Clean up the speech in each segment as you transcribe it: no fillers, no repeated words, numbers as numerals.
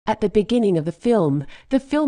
At the beginning of the film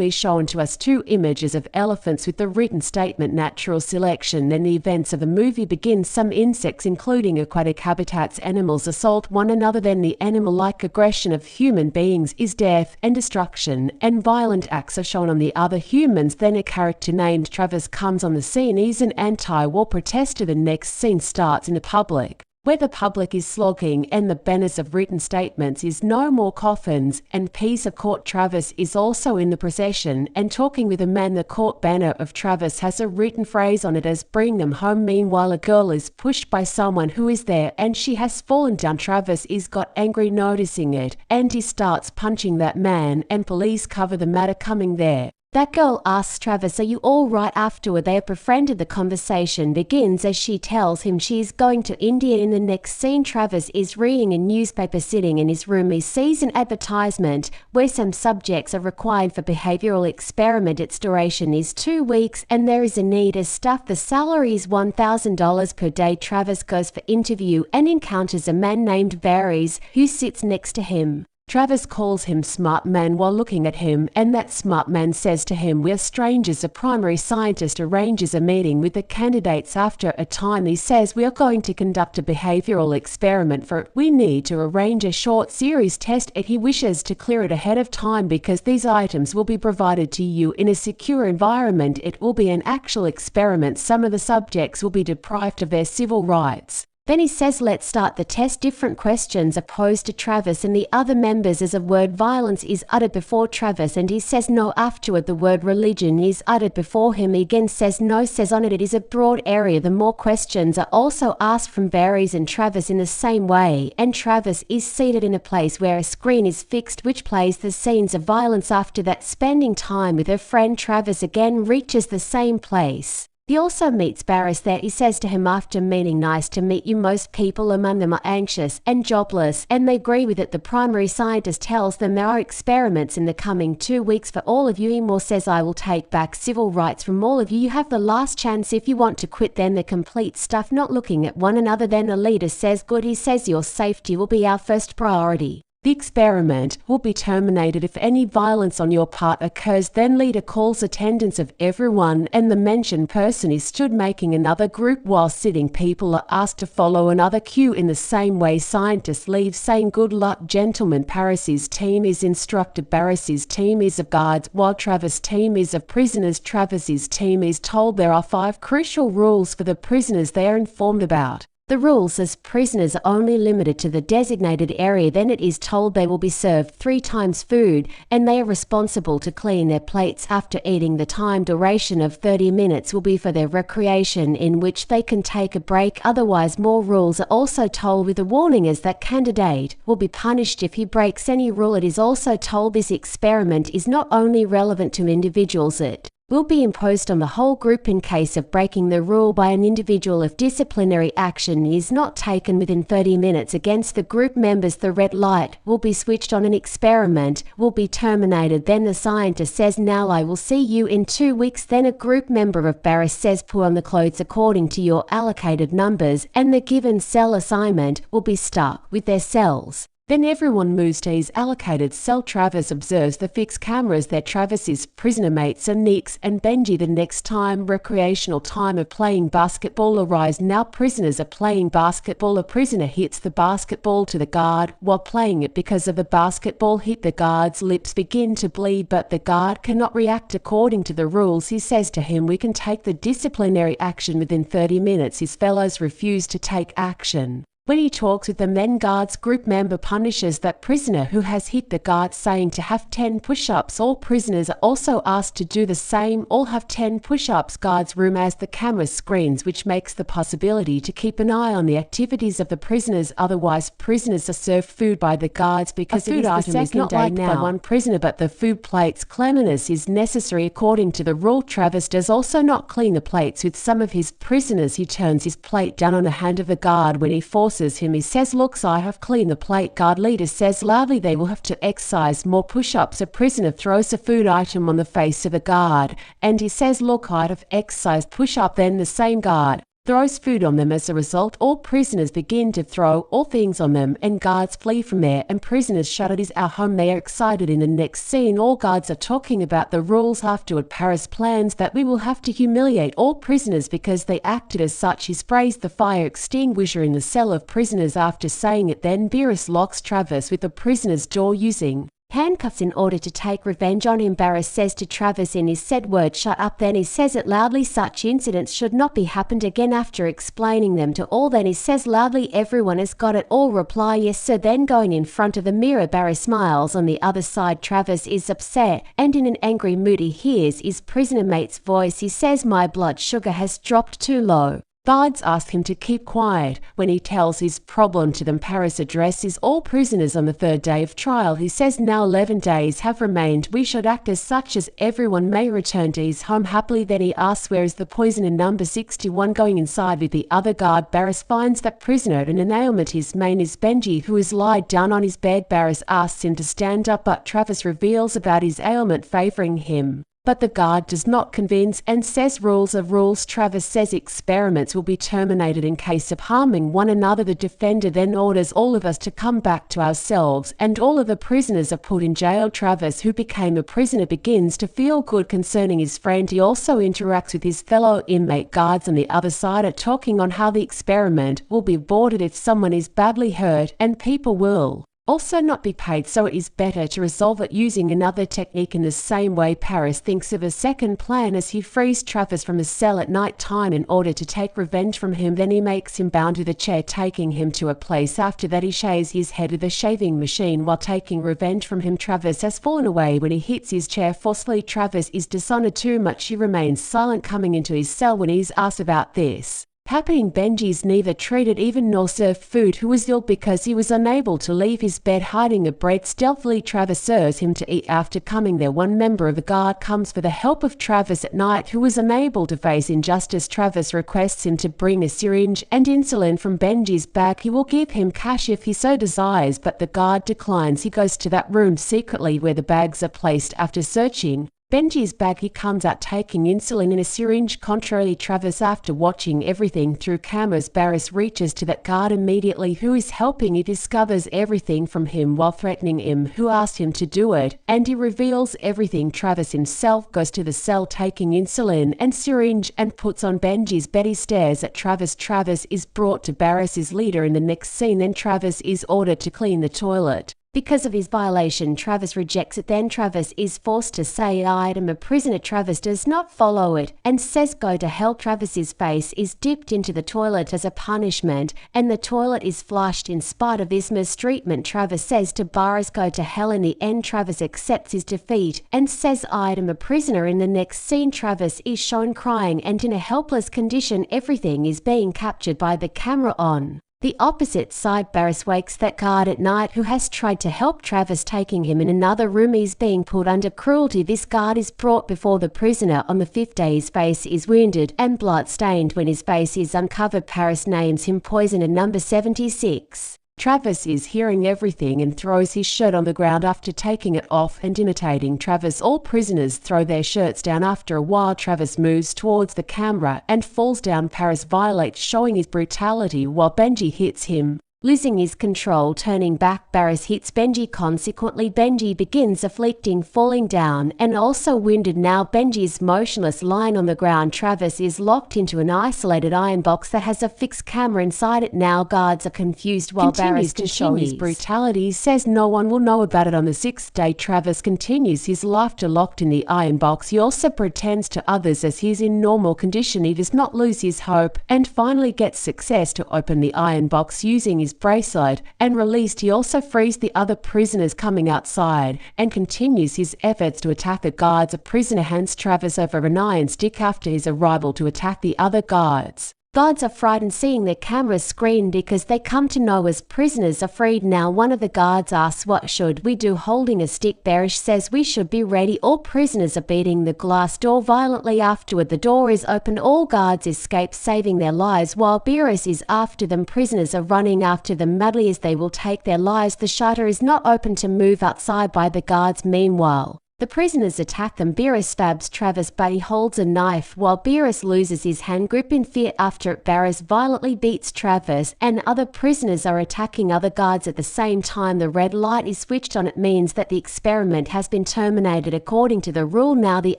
is shown to us two images of elephants with the written statement natural selection. Then the events of the movie begin. Some insects, including aquatic habitats animals, assault one another. Then the animal-like aggression of human beings is death and destruction, and violent acts are shown on the other humans. Then a character named Travis comes on the scene. He's an anti-war protester. The next scene starts in the public, where the public is slogging, and the banners of written statements is "No more coffins" and "Peace of Court." Travis is also in the procession and talking with a man. The court banner of Travis has a written phrase on it as "Bring them home." Meanwhile, a girl is pushed by someone who is there and she has fallen down. Travis is got angry noticing it and he starts punching that man, and police cover the matter coming there. That girl asks Travis, "Are you all right?" Afterward, they have befriended. The conversation begins as she tells him she is going to India. In the next scene, Travis is reading a newspaper. Sitting in his room, he sees an advertisement where some subjects are required for behavioral experiment. Its duration is 2 weeks and there is a need as staff. The salary is $1,000 per day. Travis goes for interview and encounters a man named Varys who sits next to him. Travis calls him smart man while looking at him, and that smart man says to him, "We're strangers." A primary scientist arranges a meeting with the candidates. After a time, he says, "We are going to conduct a behavioral experiment. For it, we need to arrange a short series test." He wishes to clear it ahead of time because these items will be provided to you in a secure environment. It will be an actual experiment. Some of the subjects will be deprived of their civil rights. Then he says, "Let's start the test." Different questions are posed to Travis and the other members as a word violence is uttered before Travis and he says no. Afterward, the word religion is uttered before him. He again says no, says on it is a broad area. The more questions are also asked from Varys and Travis in the same way, and Travis is seated in a place where a screen is fixed which plays the scenes of violence. After that, spending time with her friend, Travis again reaches the same place. He also meets Varys there. He says to him after meeting, "Nice to meet you. Most people among them are anxious and jobless," and they agree with it. The primary scientist tells them there are experiments in the coming 2 weeks for all of you. He more says, "I will take back civil rights from all of you. You have the last chance if you want to quit." Then the complete staff not looking at one another. Then the leader says, "Good." He says, "Your safety will be our first priority. The experiment will be terminated if any violence on your part occurs." Then leader calls attendance of everyone and the mentioned person is stood making another group while sitting. People are asked to follow another cue. In the same way, scientists leave saying, "Good luck, gentlemen." Paris's team is instructed. Barris's team is of guards while Travis' team is of prisoners. Travis's team is told there are 5 crucial rules for the prisoners they are informed about. The rules as prisoners are only limited to the designated area. Then it is told they will be served 3 times food and they are responsible to clean their plates after eating. The time duration of 30 minutes will be for their recreation in which they can take a break. Otherwise, more rules are also told with a warning as that candidate will be punished if he breaks any rule. It is also told this experiment is not only relevant to individuals, it will be imposed on the whole group in case of breaking the rule by an individual. If disciplinary action is not taken within 30 minutes against the group members, the red light will be switched on and experiment will be terminated. Then the scientist says, "Now I will see you in 2 weeks." Then a group member of Barris says, "Put on the clothes according to your allocated numbers," and the given cell assignment will be stuck with their cells. Then everyone moves to his allocated cell. Travis observes the fixed cameras there. Travis's prisoner mates are Nix and Benji. The next time recreational time of playing basketball arrives. Now prisoners are playing basketball. A prisoner hits the basketball to the guard while playing it. Because of the basketball hit, the guard's lips begin to bleed, but the guard cannot react according to the rules. He says to him, "We can take the disciplinary action within 30 minutes. His fellows refuse to take action. When he talks with them, then guard's group member punishes that prisoner who has hit the guard, saying to have 10 push-ups. All prisoners are also asked to do the same. All have 10 push-ups. Guard's room has the camera screens, which makes the possibility to keep an eye on the activities of the prisoners. Otherwise, prisoners are served food by the guards because food item is not liked by one prisoner, but the food plates. Cleanliness is necessary according to the rule. Travis does also not clean the plates with some of his prisoners. He turns his plate down on the hand of the guard when he forces him. He says, "Looks, I have cleaned the plate." Guard leader says loudly they will have to exercise more push-ups. A prisoner throws a food item on the face of a guard and he says, "Look, I have exercised push-up." Then the same guard throws food on them. As a result, all prisoners begin to throw all things on them, and guards flee from there, and prisoners shout, "It is our home." They are excited. In the next scene, all guards are talking about the rules. Afterward, Paris plans that we will have to humiliate all prisoners because they acted as such. He sprays the fire extinguisher in the cell of prisoners. After saying it, then Beerus locks Travis with the prisoner's door using handcuffs in order to take revenge on him. Barris says to Travis in his said word, "Shut up." Then he says it loudly, "Such incidents should not be happened again." After explaining them to all, then he says loudly, "Everyone has got it." All reply, "Yes sir." Then going in front of the mirror, Barris smiles. On the other side, Travis is upset, and in an angry mood he hears his prisoner mate's voice. He says, "My blood sugar has dropped too low." Guards ask him to keep quiet. When he tells his problem to them, Paris addresses all prisoners on the third day of trial. He says, "Now 11 days have remained. We should act as such as everyone may return to his home happily." Then he asks, "Where is the poisoner number 61? Going inside with the other guard, Barris finds that prisoner in an ailment. His name is Benji, who is lied down on his bed. Barris asks him to stand up, but Travis reveals about his ailment favoring him. But the guard does not convince and says rules are rules. Travis says experiments will be terminated in case of harming one another. The defender then orders all of us to come back to ourselves, and all of the prisoners are put in jail. Travis, who became a prisoner, begins to feel good concerning his friend. He also interacts with his fellow inmate. Guards on the other side are talking on how the experiment will be aborted if someone is badly hurt, and people will also not be paid, so it is better to resolve it using another technique. In the same way, Paris thinks of a second plan as he frees Travis from the cell at night time in order to take revenge from him. Then he makes him bound to the chair, taking him to a place. After that, he shaves his head with a shaving machine while taking revenge from him. Travis has fallen away when he hits his chair forcefully. Travis is dishonored too much. He remains silent, coming into his cell when he is asked about this happening. Benji is neither treated even nor served food, who was ill because he was unable to leave his bed. Hiding a bread stealthily, Travis serves him to eat. After coming there, one member of the guard comes for the help of Travis at night, who was unable to face injustice. Travis requests him to bring a syringe and insulin from Benji's bag. He will give him cash if he so desires, but the guard declines. He goes to that room secretly where the bags are placed. After searching Benji's bag, he comes out taking insulin in a syringe. Contrarily, Travis, after watching everything through cameras, Barris reaches to that guard immediately who is helping. He discovers everything from him while threatening him, who asked him to do it, and he reveals everything. Travis himself goes to the cell taking insulin and syringe and puts on Benji's bed. He stares at Travis. Travis is brought to Barris's leader. In the next scene, then Travis is ordered to clean the toilet. Because of his violation, Travis rejects it. Then Travis is forced to say, "I am a prisoner." Travis does not follow it and says, "Go to hell." Travis's face is dipped into the toilet as a punishment, and the toilet is flushed. In spite of this mistreatment, Travis says to Barris, "Go to hell." In the end, Travis accepts his defeat and says, "I am a prisoner." In the next scene, Travis is shown crying and in a helpless condition. Everything is being captured by the camera. On the opposite side, Barris wakes that guard at night who has tried to help Travis, taking him in another room. He's being put under cruelty. This guard is brought before the prisoner. On the 5th day, his face is wounded and blood-stained. When his face is uncovered, Paris names him poisoner number 76. Travis is hearing everything and throws his shirt on the ground after taking it off and imitating Travis. All prisoners throw their shirts down. After a while, Travis moves towards the camera and falls down. Paris violates, showing his brutality while Benji hits him. Losing his control, turning back, Barris hits Benji. Consequently, Benji begins afflicting, falling down, and also wounded. Now Benji is motionless, lying on the ground. Travis is locked into an isolated iron box that has a fixed camera inside it. Now guards are confused while Barris continues to show his brutality. He says no one will know about it. On the 6th day, Travis continues his laughter locked in the iron box. He also pretends to others as he is in normal condition. He does not lose his hope and finally gets success to open the iron box using his bracelet and released. He also frees the other prisoners coming outside and continues his efforts to attack the guards. A prisoner hands Travis over an iron stick after his arrival to attack the other guards. Guards are frightened seeing their cameras screen because they come to know as prisoners are freed. Now one of the guards asks, "What should we do?" Holding a stick, Barish says, "We should be ready." All prisoners are beating the glass door violently. Afterward, the door is open. All guards escape, saving their lives while Beerus is after them. Prisoners are running after them madly as they will take their lives. The shutter is not open to move outside by the guards. Meanwhile, The prisoners attack them. Beerus stabs Travis, but he holds a knife, while Beerus loses his hand grip in fear after it. Barris violently beats Travis, and other prisoners are attacking other guards at the same time. The red light is switched on. It means that the experiment has been terminated according to the rule. Now the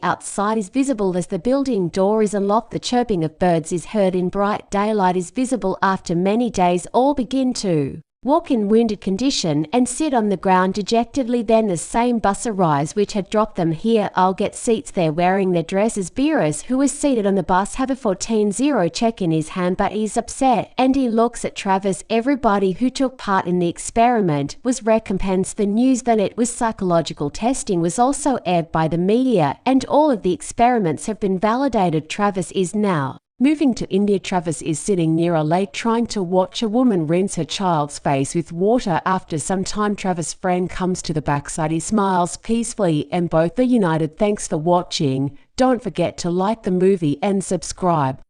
outside is visible as the building door is unlocked. The chirping of birds is heard in bright daylight is visible. After many days, all begin to walk in wounded condition and sit on the ground dejectedly. Then the same bus arrives which had dropped them here. I'll get seats there wearing their dresses. Beerus, who is seated on the bus, have a 14-0 check in his hand, but he's upset and he looks at Travis. Everybody who took part in the experiment was recompensed. The news that it was psychological testing was also aired by the media, and all of the experiments have been validated. Travis is now moving to India. Travis is sitting near a lake trying to watch a woman rinse her child's face with water. After some time, Travis' friend comes to the backside. He smiles peacefully and both are united. Thanks for watching. Don't forget to like the movie and subscribe.